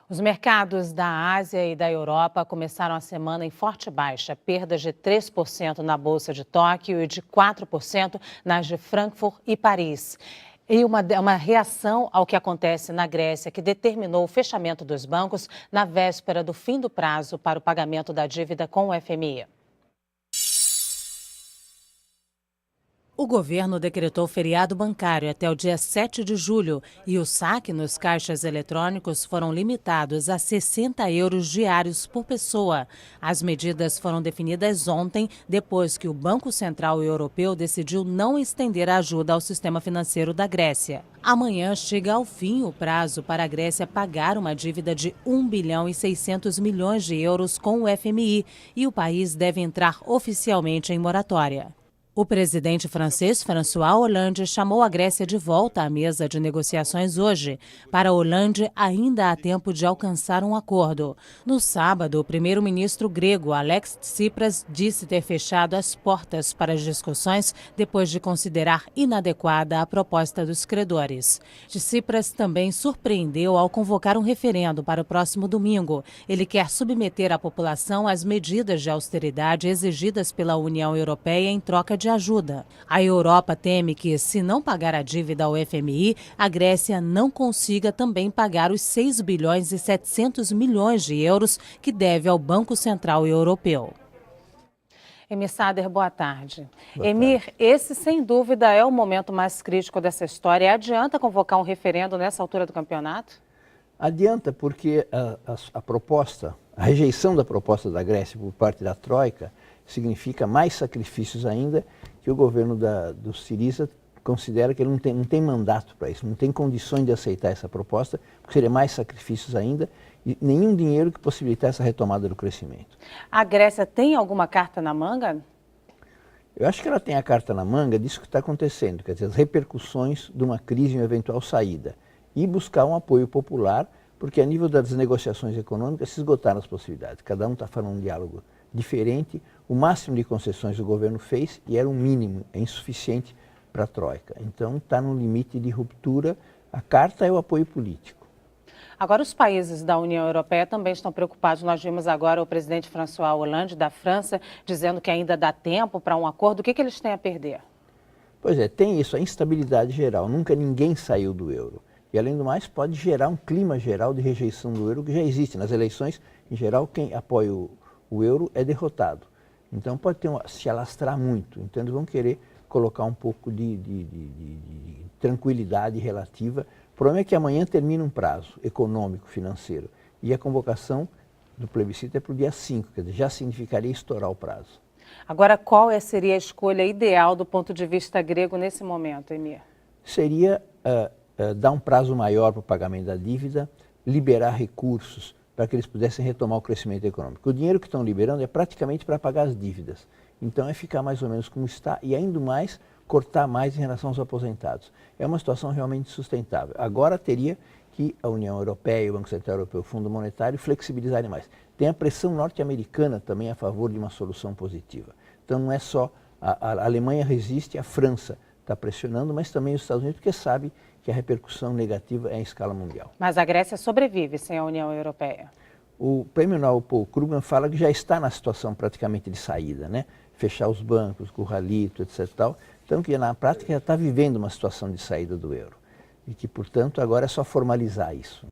Os mercados da Ásia e da Europa começaram a semana em forte baixa, perdas de 3% na Bolsa de Tóquio e de 4% nas de Frankfurt e Paris. E uma reação ao que acontece na Grécia, que determinou o fechamento dos bancos na véspera do fim do prazo para o pagamento da dívida com o FMI. O governo decretou feriado bancário até o dia 7 de julho e o saque nos caixas eletrônicos foram limitados a 60 euros diários por pessoa. As medidas foram definidas ontem, depois que o Banco Central Europeu decidiu não estender a ajuda ao sistema financeiro da Grécia. Amanhã chega ao fim o prazo para a Grécia pagar uma dívida de 1 bilhão e 600 milhões de euros com o FMI e o país deve entrar oficialmente em moratória. O presidente francês François Hollande chamou a Grécia de volta à mesa de negociações hoje. Para Hollande, ainda há tempo de alcançar um acordo. No sábado, o primeiro-ministro grego Alexis Tsipras disse ter fechado as portas para as discussões depois de considerar inadequada a proposta dos credores. Tsipras também surpreendeu ao convocar um referendo para o próximo domingo. Ele quer submeter a população às medidas de austeridade exigidas pela União Europeia em troca de ajuda. A Europa teme que, se não pagar a dívida ao FMI, a Grécia não consiga também pagar os 6 bilhões e 700 milhões de euros que deve ao Banco Central Europeu. Emir Sader, boa tarde. Emir, esse sem dúvida é o momento mais crítico dessa história. Adianta convocar um referendo nessa altura do campeonato? Adianta, porque a rejeição da proposta da Grécia por parte da Troika significa mais sacrifícios ainda, que o governo do Syriza considera que ele não tem mandato para isso, não tem condições de aceitar essa proposta, porque seria mais sacrifícios ainda e nenhum dinheiro que possibilitar essa retomada do crescimento. A Grécia tem alguma carta na manga? Eu acho que ela tem a carta na manga disso que está acontecendo, quer dizer, as repercussões de uma crise e uma eventual saída, e buscar um apoio popular, porque a nível das negociações econômicas se esgotaram as possibilidades, cada um está falando um diálogo diferente, o máximo de concessões o governo fez e era um mínimo, é insuficiente para a Troika. Então está no limite de ruptura, a carta é o apoio político. Agora os países da União Europeia também estão preocupados. Nós vimos agora o presidente François Hollande da França dizendo que ainda dá tempo para um acordo. O que eles têm a perder? Pois é, tem isso, a instabilidade geral, nunca ninguém saiu do euro. E além do mais pode gerar um clima geral de rejeição do euro que já existe. Nas eleições, em geral, quem apoia o euro é derrotado. Então pode se alastrar muito. Então eles vão querer colocar um pouco de tranquilidade relativa. O problema é que amanhã termina um prazo econômico, financeiro. E a convocação do plebiscito é para o dia 5, quer dizer, já significaria estourar o prazo. Agora, qual seria a escolha ideal do ponto de vista grego nesse momento, Emir? Seria dar um prazo maior para o pagamento da dívida, liberar recursos para que eles pudessem retomar o crescimento econômico. O dinheiro que estão liberando é praticamente para pagar as dívidas. Então é ficar mais ou menos como está e ainda mais cortar mais em relação aos aposentados. É uma situação realmente sustentável. Agora teria que a União Europeia, o Banco Central Europeu, o Fundo Monetário flexibilizarem mais. Tem a pressão norte-americana também a favor de uma solução positiva. Então não é só a Alemanha resiste, a França está pressionando, mas também os Estados Unidos, porque sabe que a repercussão negativa é em escala mundial. Mas a Grécia sobrevive sem a União Europeia. O prêmio Nobel Paul Krugman fala que já está na situação praticamente de saída, né? Fechar os bancos, curralito, etc. Tal. Então que na prática já está vivendo uma situação de saída do euro. E que, portanto, agora é só formalizar isso.